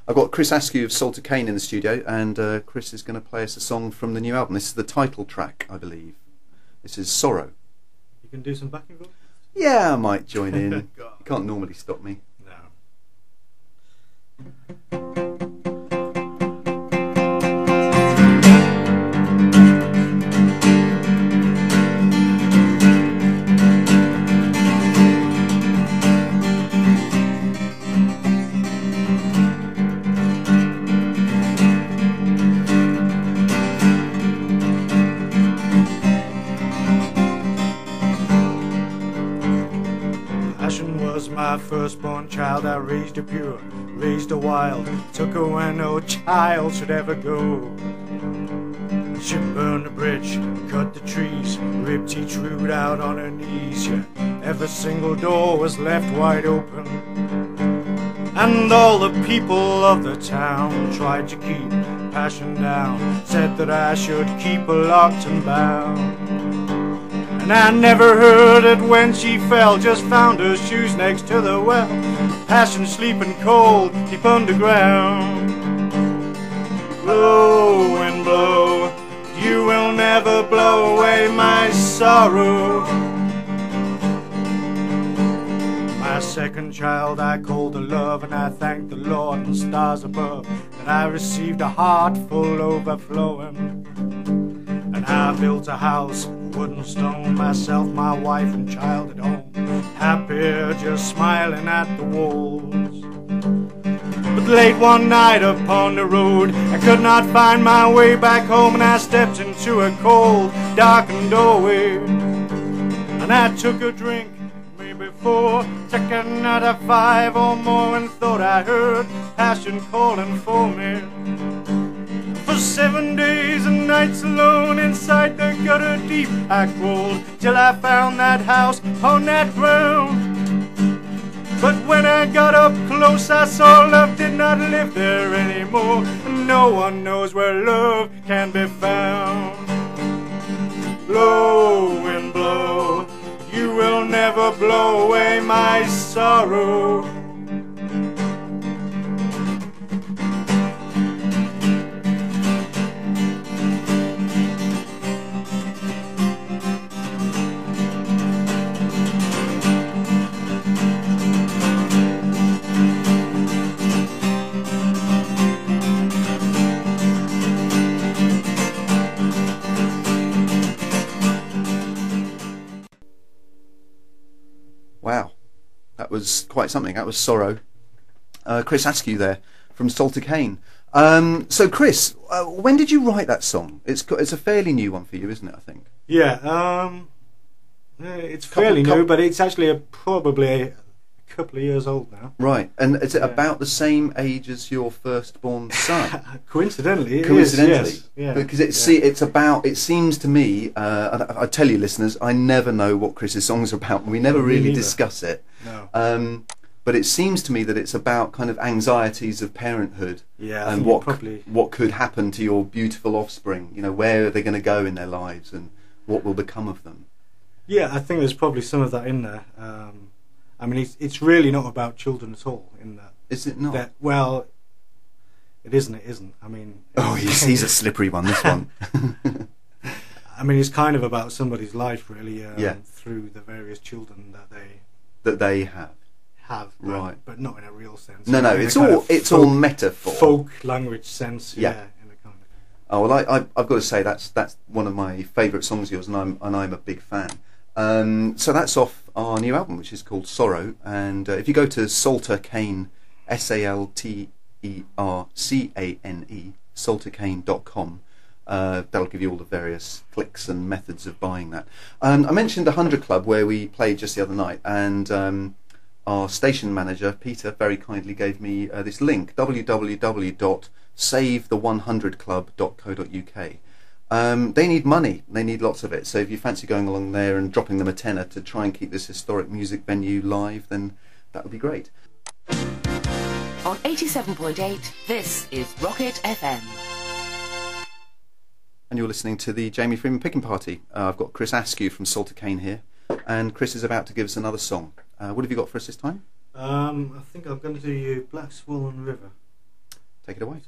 I've got Chris Askew of Salter Cane in the studio, and Chris is going to play us a song from the new album. This is the title track, I believe. This is Sorrow. You can do some backing vocals? Yeah, I might join in. You can't normally stop me. No. My firstborn child, I raised her pure, raised her wild, took her where no child should ever go. She burned the bridge, cut the trees, ripped each root out on her knees. Yeah, every single door was left wide open, and all the people of the town tried to keep passion down, said that I should keep her locked and bound. And I never heard it when she fell, just found her shoes next to the well. Passion sleeping cold, deep underground. Blow and blow, you will never blow away my sorrow. My second child I called her love, and I thanked the Lord and the stars above that I received a heart full overflowing. And I built a house, wood and stone, myself, my wife and child at home, happier just smiling at the walls. But late one night upon the road, I could not find my way back home, and I stepped into a cold, darkened doorway, and I took a drink, maybe four, took another 5 or more, and thought I heard passion calling for me. For 7 days and nights alone inside the gutter deep I crawled, till I found that house on that ground. But when I got up close I saw love did not live there anymore, and no one knows where love can be found. Blow and blow, you will never blow away my sorrow. Wow, that was quite something. That was Sorrow. Chris Askew there from Salter Cane. So Chris, when did you write that song? It's a fairly new one for you, isn't it, I think? Yeah, it's fairly new, but it's actually probably a couple of years old now. Right, and is it about the same age as your firstborn son? Coincidentally, it Coincidentally, is, yes. Yeah. Because it's about. It seems to me. I tell you, listeners, I never know what Chris's songs are about. We never really discuss it. No. But it seems to me that it's about kind of anxieties of parenthood, and what could happen to your beautiful offspring. You know, where are they going to go in their lives, and what will become of them? Yeah, I think there's probably some of that in there. I mean, it's really not about children at all. In that, is it not? Well, it isn't. It isn't. I mean, he's a slippery one. This one. I mean, it's kind of about somebody's life, really, through the various children that they have, right? But not in a real sense. No, it's all metaphor, folk language sense. Yeah. In a kind of. Oh well, I've got to say that's one of my favourite songs of yours, and I'm a big fan. So that's off our new album, which is called Sorrow, and if you go to Salter Cane, SalterCane, saltercane.com, that'll give you all the various clicks and methods of buying that. I mentioned the 100 Club where we played just the other night, and our station manager Peter very kindly gave me this link, www.savethe100club.co.uk. They need money, they need lots of it, so if you fancy going along there and dropping them a tenner to try and keep this historic music venue live, then that would be great. On 87.8, this is Rocket FM. And you're listening to the Jamie Freeman Picking Party. I've got Chris Askew from Salter Cane here, and Chris is about to give us another song. What have you got for us this time? I think I'm going to do you Black Swollen River. Take it away.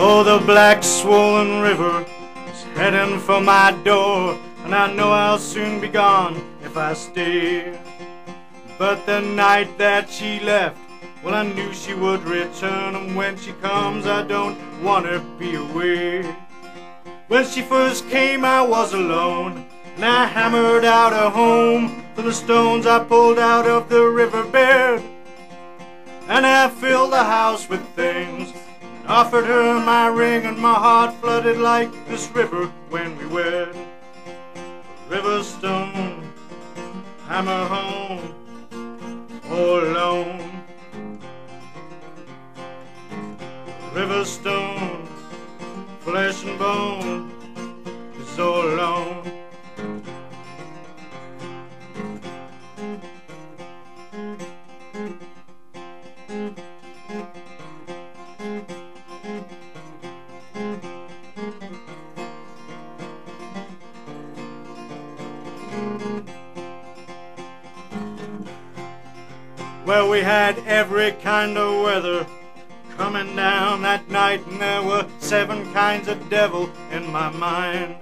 Oh, the black swollen river is heading for my door, and I know I'll soon be gone if I stay. But the night that she left, well, I knew she would return, and when she comes, I don't want her to be away. When she first came, I was alone, and I hammered out a home from the stones I pulled out of the riverbed. And I filled the house with things, offered her my ring, and my heart flooded like this river when we wed. River stone, hammer home, all alone. River stone, flesh and bone, is all alone. Well, we had every kind of weather coming down that night, and there were 7 kinds of devil in my mind.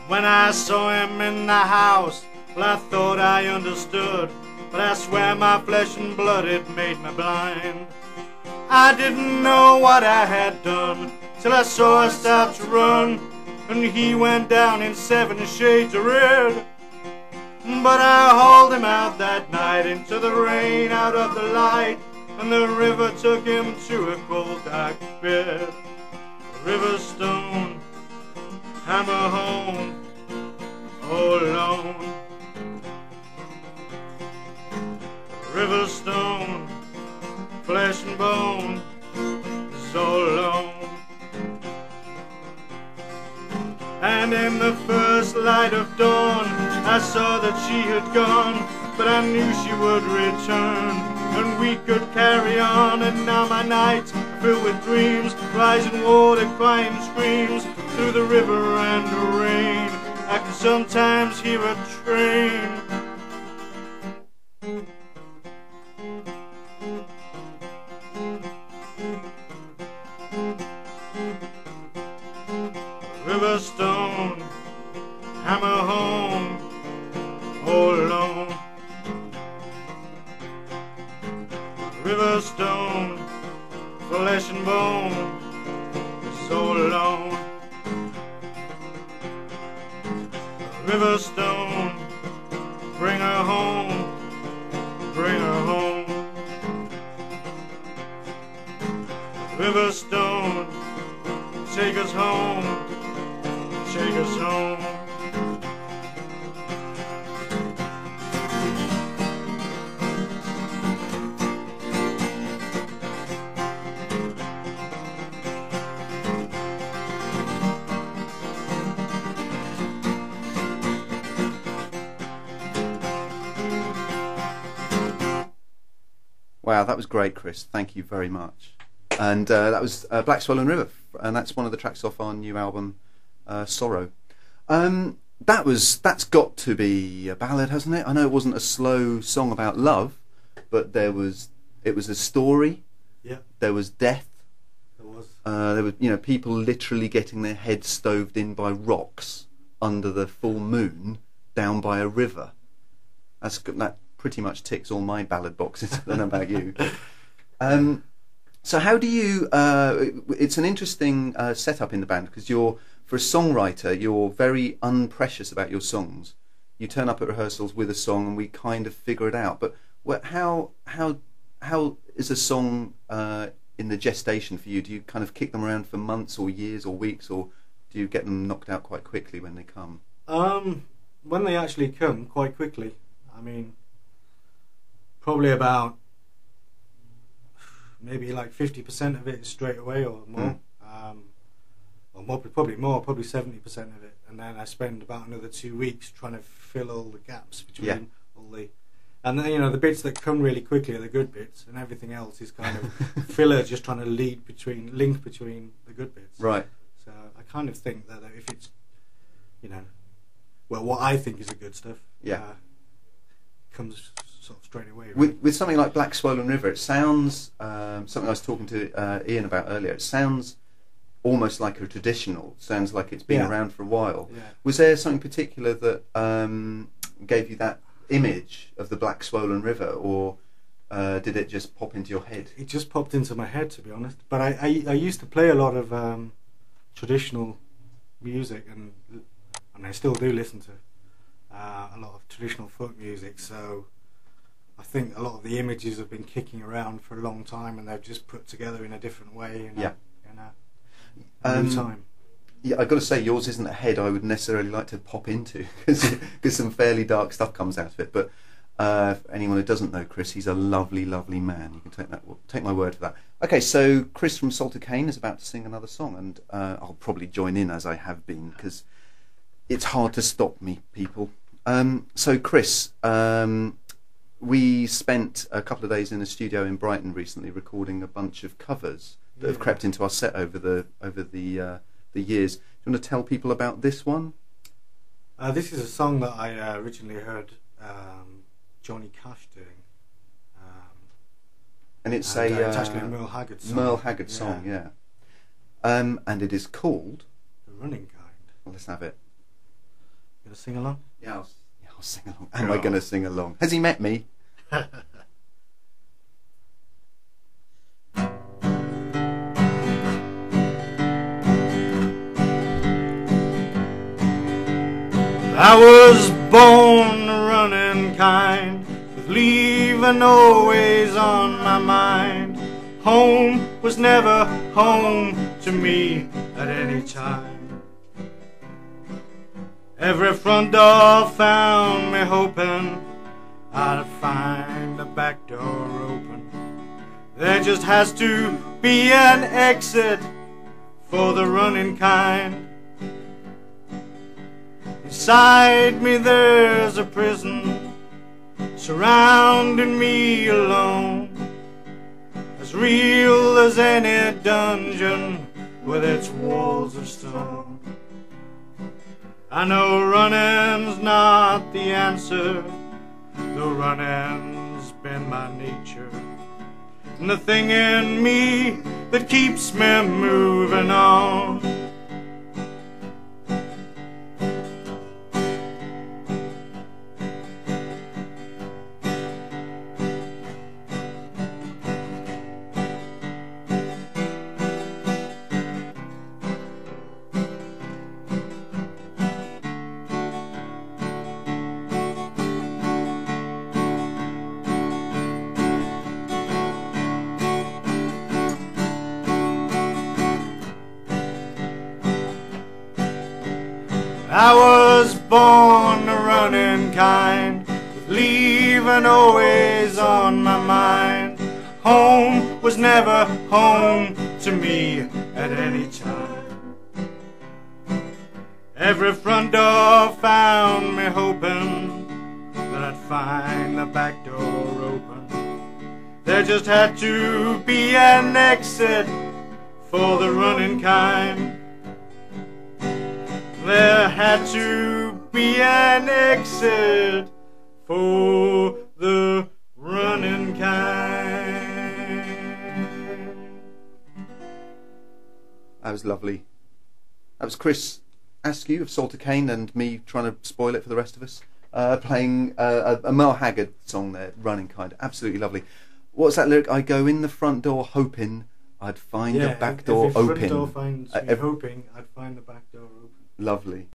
When I saw him in the house, well, I thought I understood, but I swear my flesh and blood, it made me blind. I didn't know what I had done till I saw her start to run, and he went down in 7 shades of red. But I hauled him out that night into the rain, out of the light, and the river took him to a cold dark bed. River stone, hammer home, all alone. River stone, flesh and bone, is all alone. And in the first light of dawn, I saw that she had gone, but I knew she would return, and we could carry on. And now my nights are filled with dreams, rising water, crying screams through the river and the rain. I can sometimes hear a train. River stone, hammer home, all alone. River stone, flesh and bone, so alone. River stone, bring her home, bring her home. River stone, take us home, take us home. Wow, that was great, Chris. Thank you very much. And that was Black Swollen River, and that's one of the tracks off our new album, Sorrow. That's got to be a ballad, hasn't it? I know it wasn't a slow song about love, but it was a story. Yeah. There was death. There was. There were people literally getting their heads stoved in by rocks under the full moon down by a river. That pretty much ticks all my ballad boxes. I don't know about you. So how do you? It's an interesting setup in the band, because for a songwriter, you're very unprecious about your songs. You turn up at rehearsals with a song, and we kind of figure it out. But how is a song in the gestation for you? Do you kind of kick them around for months or years or weeks, or do you get them knocked out quite quickly when they come? when they actually come, quite quickly. I mean, probably about maybe like 50% of it is straight away or more. Or more, probably more, probably 70% of it. And then I spend about another 2 weeks trying to fill all the gaps between all the... And then, you know, the bits that come really quickly are the good bits, and everything else is kind of filler, just trying to link between the good bits. Right. So I kind of think that if it's, you know, well, what I think is the good stuff, comes sort of straight away. Right? With something like Black Swollen River, it sounds, something I was talking to Ian about earlier, it sounds almost like a traditional, sounds like it's been around for a while. Yeah. Was there something particular that gave you that image of the Black Swollen River, or did it just pop into your head? It just popped into my head, to be honest. But I used to play a lot of traditional music, and I still do listen to a lot of traditional folk music, so I think a lot of the images have been kicking around for a long time, and they're just put together in a different way in a new time. Yeah, I've got to say, yours isn't a head I would necessarily like to pop into, because some fairly dark stuff comes out of it. But for anyone who doesn't know Chris, he's a lovely, lovely man. You can take my word for that. Okay, so Chris from Salter Cane is about to sing another song, and I'll probably join in, as I have been, because it's hard to stop me, people. So Chris, we spent a couple of days in a studio in Brighton recently recording a bunch of covers that have crept into our set over the years. Do you want to tell people about this one? This is a song that I originally heard Johnny Cash doing. And it's it's actually a Merle Haggard song. Merle Haggard song, yeah. And it is called... The Running Kind. Well, let's have it. You going to sing along? Yeah, I'll sing along. Am I going to sing along? Has he met me? I was born the running kind, with leaving always on my mind. Home was never home to me at any time. Every front door found me hoping I'd find the back door open. There just has to be an exit for the running kind. Inside me there's a prison, surrounding me alone, as real as any dungeon with its walls of stone. I know running's not the answer, though running's been my nature, and the thing in me that keeps me moving on. I was born the running kind, with leaving always on my mind. Home was never home to me at any time. Every front door found me hoping that I'd find the back door open. There just had to be an exit for the running kind. There had to be an exit for the running kind. That was lovely. That was Chris Askew of Salter Cane, and me trying to spoil it for the rest of us, playing a Merle Haggard song there, Running Kind. Absolutely lovely. What's that lyric? I go in the front door hoping I'd find the back door open. Front door finds me hoping I'd find the back door open. Lovely.